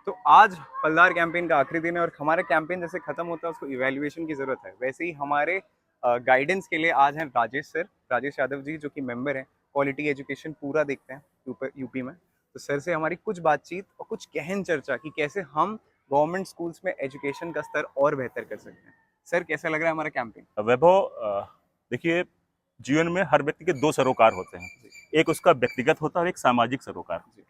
तो आज फलदार कैंपेन का आखिरी दिन है और हमारा कैंपेन जैसे खत्म होता है उसको इवैल्यूएशन की ज़रूरत है। वैसे ही हमारे गाइडेंस के लिए आज हैं राजेश सर, राजेश यादव जी जो कि मेंबर हैं, क्वालिटी एजुकेशन पूरा देखते हैं यूपी में। तो सर से हमारी कुछ बातचीत और कुछ गहन चर्चा कि कैसे हम गवर्नमेंट स्कूल्स में एजुकेशन का स्तर और बेहतर कर सकते हैं। सर कैसा लग रहा है हमारा कैंपेन? वैभव, देखिए, जीवन में हर व्यक्ति के दो सरोकार होते हैं। जी। एक उसका व्यक्तिगत होता है और एक सामाजिक सरोकार। जी।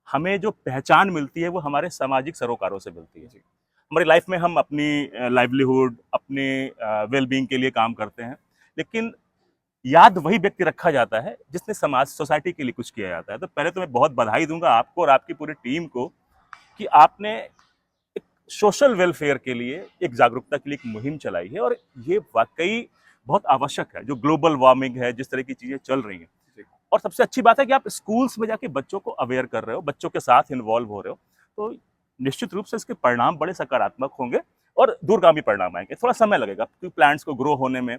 हमें जो पहचान मिलती है वो हमारे सामाजिक सरोकारों से मिलती है। जी। हमारी लाइफ में हम अपनी लाइवलीहुड, अपने वेलबींग के लिए काम करते हैं, लेकिन याद वही व्यक्ति रखा जाता है जिसने समाज सोसाइटी के लिए कुछ किया जाता है। तो पहले तो मैं बहुत बधाई दूंगा आपको और आपकी पूरी टीम को कि आपने एक सोशल वेलफेयर के लिए, एक जागरूकता के लिए एक मुहिम चलाई है, और ये वाकई बहुत आवश्यक है। जो ग्लोबल वार्मिंग है, जिस तरह की चीजें चल रही हैं, जी। और सबसे अच्छी बात है कि आप स्कूल्स में जाके बच्चों को अवेयर कर रहे हो, बच्चों के साथ इन्वॉल्व हो रहे हो। तो निश्चित रूप से इसके परिणाम बड़े सकारात्मक होंगे और दूरगामी परिणाम आएंगे। थोड़ा समय लगेगा क्योंकि प्लांट्स को ग्रो होने में।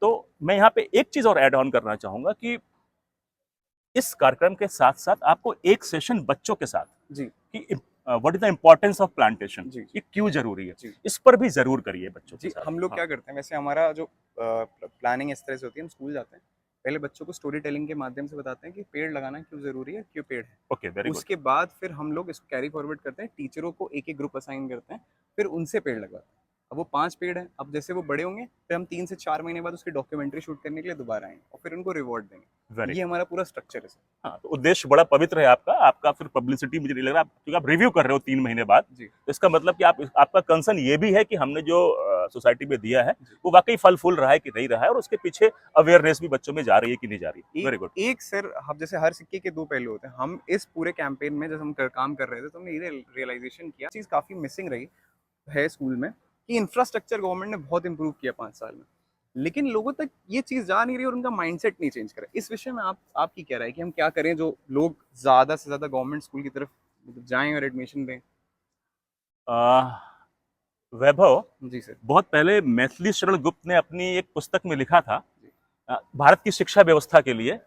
तो मैं यहाँ पे एक चीज और ऐड ऑन करना चाहूंगा कि इस कार्यक्रम के साथ साथ आपको एक सेशन बच्चों के साथ जी। कि what is the importance of plantation, जी। ये क्यों जरूरी है, जी। इस पर भी जरूर करिए बच्चों के जी, साथ। हम लोग हाँ। क्या करते हैं वैसे हमारा जो प्लानिंग इस तरह से होती है, हम स्कूल जाते हैं, पहले बच्चों को स्टोरी टेलिंग के माध्यम से बताते हैं कि पेड़ लगाना क्यों ज़रूरी है, क्यों पेड़ है। Okay, very good. उसके बाद फिर हम लोग इसको कैरी फॉरवर्ड करते हैं, टीचरों को एक-एक ग्रुप असाइन करते हैं, फिर उनसे पेड़ लगवाते हैं। अब वो 5 पेड़ हैं, अब जैसे वो बड़े होंगे, फिर हम 3 से 4 महीने बाद उसकी डॉक्यूमेंट्री शूट करने के लिए दोबारा आएँगे और फिर उनको रिवॉर्ड देंगे। वेरी ये गुड। हमारा पूरा स्ट्रक्चर है सर। हाँ, तो उद्देश्य बड़ा पवित्र है आपका। आपका फिर पब्लिसिटी मुझे नहीं लग रहा, क्योंकि आप रिव्यू कर रहे हो 3 महीने बाद, जी। तो इसका मतलब कि आप, आपका कंसर्न ये भी है कि हमने जो सोसाइटी में दिया है जी। वो वाकई फल फूल रहा है कि नहीं रहा है, और उसके पीछे अवेयरनेस भी बच्चों में जा रही है कि नहीं जा रही है। एक वेरी गुड। एक सर हम जैसे हर सिक्के के 2 पहलू होते हैं। हम इस पूरे कैंपेन में जब हम काम कर रहे थे तो हमने ये रियलाइजेशन किया चीज़ काफ़ी मिसिंग रही है स्कूल में कि इंफ्रास्ट्रक्चर गवर्नमेंट ने बहुत इंप्रूव किया 5 साल में। लेकिन लोगों तक ये चीज़ जा नहीं रही और उनका माइंडसेट नहीं चेंज करा। इस विषय में आप आपकी क्या राय है कि हम क्या करें जो लोग ज़्यादा से ज़्यादा गवर्नमेंट स्कूल की तरफ मतलब जाएँ और एडमिशन लें? वैभव, जी सर। बहुत पहले मैथिली शरण गुप्त ने अपनी एक पुस्तक में लिखा था जी। भारत की शिक्षा व्यवस्था के लिए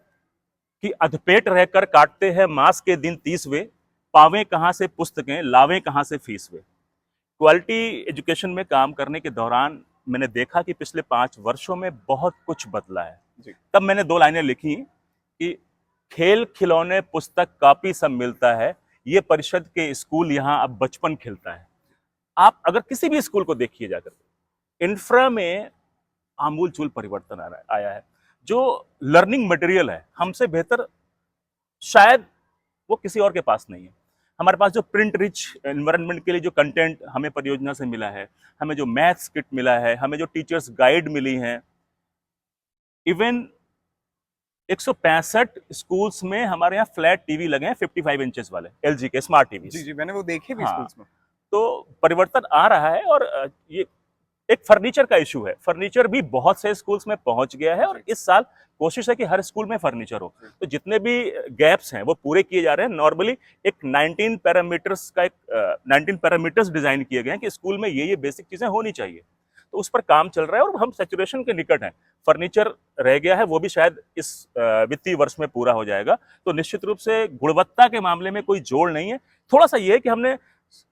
कि अधपेट रहकर काटते हैं मास के दिन 30वें, पावें कहाँ से पुस्तकें, लावें कहाँ से फीसवें। क्वालिटी एजुकेशन में काम करने के दौरान मैंने देखा कि पिछले 5 वर्षों में बहुत कुछ बदला है। जी। तब मैंने 2 लाइनें लिखी कि खेल खिलौने पुस्तक कॉपी सब मिलता है, ये परिषद के स्कूल यहाँ अब बचपन खिलता है। आप अगर किसी भी स्कूल को देखिए जाकर, इंफ्रा में आमूल चूल परिवर्तन आया है। जो लर्निंग मटेरियल है जी। हमसे बेहतर शायद वो किसी और के पास नहीं है। हमारे पास जो प्रिंट रिच एनवायरनमेंट के लिए जो कंटेंट हमें परियोजना से मिला है, हमें जो मैथ्स किट मिला है, हमें जो टीचर्स गाइड मिली हैं, इवन 165 स्कूल्स में हमारे यहाँ फ्लैट टीवी लगे हैं, 55 इंचेस वाले एलजी के स्मार्ट जी, टीवीज। जी, मैंने वो देखे भी हाँ, स्कूल्स में। तो परिवर्तन आ रहा है, और ये एक फर्नीचर का इशू है। फर्नीचर भी बहुत से स्कूल्स में पहुंच गया है, और जी। इस साल कोशिश है कि हर स्कूल में फर्नीचर हो। जी। तो जितने भी गैप्स हैं वो पूरे किए जा रहे हैं। नॉर्मली एक 19 पैरामीटर्स डिजाइन किए गए हैं कि स्कूल में ये बेसिक चीजें होनी चाहिए। तो उस पर काम चल रहा है और हम सैचुरेशन के निकट हैं। फर्नीचर रह गया है, वो भी शायद इस वित्तीय वर्ष में पूरा हो जाएगा। तो निश्चित रूप से गुणवत्ता के मामले में कोई जोड़ नहीं है। थोड़ा सा ये है कि हमने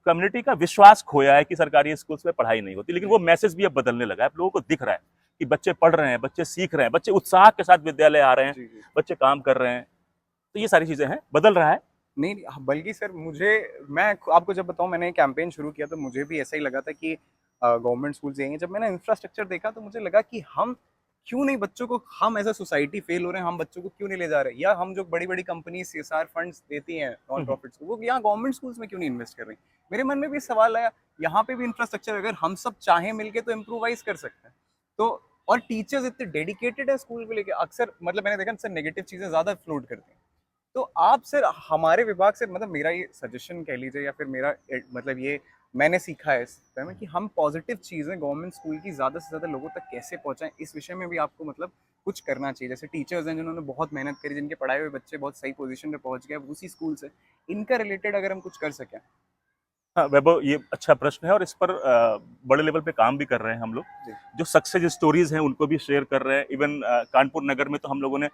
कम्युनिटी का विश्वास खोया है कि सरकारी स्कूल्स में पढ़ाई नहीं होती, लेकिन वो मैसेज भी अब बदलने लगा है। लोगों को दिख रहा है कि बच्चे पढ़ रहे हैं, बच्चे सीख रहे हैं, बच्चे उत्साह के साथ विद्यालय आ रहे हैं, जी, जी। बच्चे काम कर रहे हैं। तो ये सारी चीजें हैं, बदल रहा है। नहीं, नहीं, हाँ, बल्कि सर मुझे मैं आपको जब बताऊँ मैंने कैंपेन शुरू किया तो मुझे भी ऐसा ही लगा था कि गवर्नमेंट स्कूल जाएँगे। जब मैंने इंफ्रास्ट्रक्चर देखा तो मुझे लगा कि हम क्यों नहीं बच्चों को हम एज़ अ सोसाइटी फेल हो रहे हैं, हम बच्चों को क्यों नहीं ले जा रहे? या हम जो बड़ी-बड़ी कंपनी सीएसआर फंड्स देती हैं नॉन प्रॉफिट्स को, वो यहाँ गवर्नमेंट स्कूल्स में क्यों नहीं इन्वेस्ट कर रही? मेरे मन में भी सवाल आया, यहाँ पे भी इंफ्रास्ट्रक्चर अगर हम सब चाहें मिलके तो इम्प्रोवाइज़ कर सकते हैं। तो और टीचर्स इतने डेडिकेटेड है स्कूल को लेके अक्सर मतलब मैंने देखा सर नेगेटिव चीज़ें ज़्यादा फ्लोट करती हैं। तो आप सर हमारे विभाग से मतलब मेरा ये सजेशन कह लीजिए या फिर मेरा मतलब ये मैंने सीखा है इस समय में कि हम पॉजिटिव चीज़ें गवर्नमेंट स्कूल की ज़्यादा से ज़्यादा लोगों तक कैसे पहुँचाएं इस विषय में भी आपको मतलब कुछ करना चाहिए। जैसे टीचर्स हैं जिन्होंने बहुत मेहनत करी, जिनके पढ़ाए हुए बच्चे बहुत सही पोजीशन पे पहुँच गए उसी स्कूल से, इनका रिलेटेड अगर हम कुछ कर सकें। हाँ वैभव, ये अच्छा प्रश्न है, और इस पर बड़े लेवल पे काम भी कर रहे हैं हम लोग। जी। जो सक्सेस स्टोरीज हैं उनको भी शेयर कर रहे हैं। इवन कानपुर नगर में तो हम लोगों ने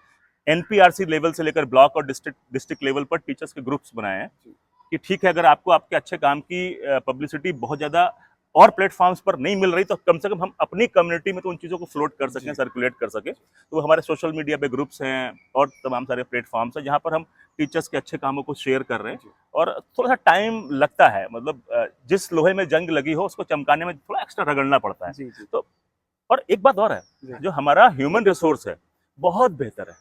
एनपीआरसी लेवल से लेकर ब्लॉक और डिस्ट्रिक्ट लेवल पर टीचर्स के ग्रुप्स बनाए हैं। जी। कि ठीक है, अगर आपको आपके अच्छे काम की पब्लिसिटी बहुत ज़्यादा और प्लेटफॉर्म्स पर नहीं मिल रही, तो कम से कम हम अपनी कम्युनिटी में तो उन चीज़ों को फ्लोट कर सकें, सर्कुलेट कर सकें। तो हमारे सोशल मीडिया पे ग्रुप्स हैं और तमाम सारे प्लेटफॉर्म्स हैं जहाँ पर हम टीचर्स के अच्छे कामों को शेयर कर रहे हैं। और थोड़ा सा टाइम लगता है, मतलब जिस लोहे में जंग लगी हो उसको चमकाने में थोड़ा एक्स्ट्रा रगड़ना पड़ता है। तो और एक बात और है, जो हमारा ह्यूमन रिसोर्स है बहुत बेहतर है।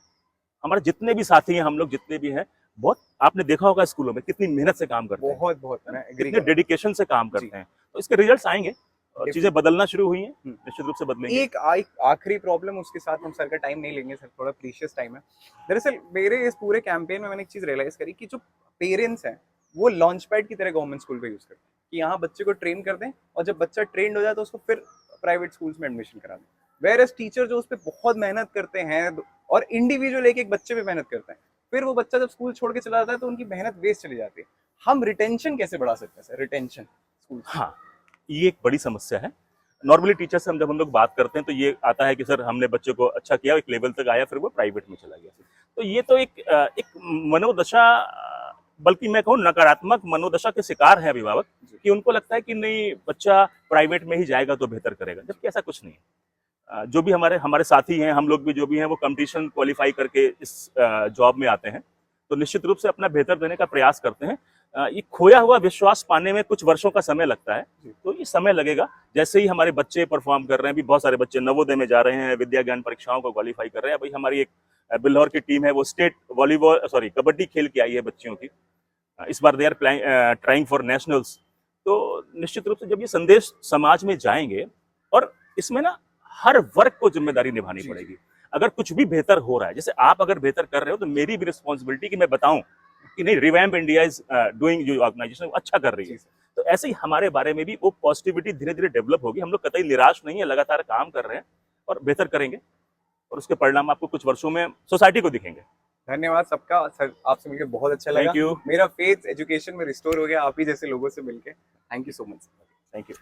हमारे जितने भी साथी हैं, हम लोग जितने भी हैं, बहुत आपने देखा होगा स्कूलों में कितनी मेहनत से काम करते हैं, बहुत कितने डेडिकेशन से काम करते हैं। तो इसके रिजल्ट्स आएंगे और चीजें बदलना शुरू हुई हैं, निश्चित रूप से बदलेंगी। एक आखिरी प्रॉब्लम, उसके साथ हम सर का टाइम नहीं लेंगे, सर थोड़ा प्रीशियस टाइम है। दरअसल मेरे इस पूरे कैंपेन में मैंने एक चीज़ रियलाइज़ करी कि जो पेरेंट्स हैं वो लॉन्च पैड की तरह गवर्नमेंट स्कूल का यूज़ करते हैं कि यहाँ बच्चे को ट्रेन कर दें और जब बच्चा ट्रेंड हो जाए तो उसको फिर प्राइवेट स्कूल्स में एडमिशन करा दें। वेयर एज टीचर जो उस पर बहुत मेहनत करते हैं और इंडिविजुअल एक बच्चे पे मेहनत करते हैं, फिर वो बच्चा जब स्कूल छोड़ के चला जाता है तो उनकी मेहनत वेस्ट चली जाती है। हम रिटेंशन कैसे बढ़ा सकते हैं सर, रिटेंशन स्कूल? हाँ, ये एक बड़ी समस्या है। नॉर्मली टीचर से हम लोग बात करते हैं तो ये आता है कि सर हमने बच्चे को अच्छा किया, एक लेवल तक आया, फिर वो प्राइवेट में चला गया। तो ये तो एक मनोदशा, बल्कि मैं कहूँ नकारात्मक मनोदशा के शिकार है अभिभावक, कि उनको लगता है कि नहीं बच्चा प्राइवेट में ही जाएगा तो बेहतर करेगा, जबकि ऐसा कुछ नहीं है। जो भी हमारे साथी हैं, हम लोग भी जो भी हैं, वो कंपटीशन क्वालिफाई करके इस जॉब में आते हैं, तो निश्चित रूप से अपना बेहतर देने का प्रयास करते हैं। ये खोया हुआ विश्वास पाने में कुछ वर्षों का समय लगता है, तो ये समय लगेगा। जैसे ही हमारे बच्चे परफॉर्म कर रहे हैं, भी बहुत सारे बच्चे नवोदय में जा रहे हैं, विद्या ज्ञान परीक्षाओं को क्वालिफाई कर रहे हैं। अभी हमारी एक बिल्हौर की टीम है, वो स्टेट कबड्डी खेल के आई है बच्चियों की। इस बार they are trying for nationals. तो निश्चित रूप से जब ये संदेश समाज में जाएंगे, और इसमें ना हर वर्ग को जिम्मेदारी निभानी पड़ेगी। अगर कुछ भी बेहतर हो रहा है, जैसे आप अगर बेहतर कर रहे हो, तो मेरी भी रिस्पॉन्सिबिलिटी कि मैं बताऊं कि नहीं, रिवैम्प इंडिया इज डूइंग, जो ऑर्गेनाइजेशन अच्छा कर रही है। तो ऐसे ही हमारे बारे में भी वो पॉजिटिविटी धीरे धीरे डेवलप होगी। हम लोग कतई निराश नहीं है, लगातार काम कर रहे हैं और बेहतर करेंगे, और उसके परिणाम आपको कुछ वर्षों में सोसाइटी को दिखेंगे। धन्यवाद सबका सर, आपसे मिलकर बहुत अच्छा लगा। Thank you. मेरा फेथ एजुकेशन में रिस्टोर हो गया आप ही जैसे लोगों से मिलके। Thank you so much. Thank you.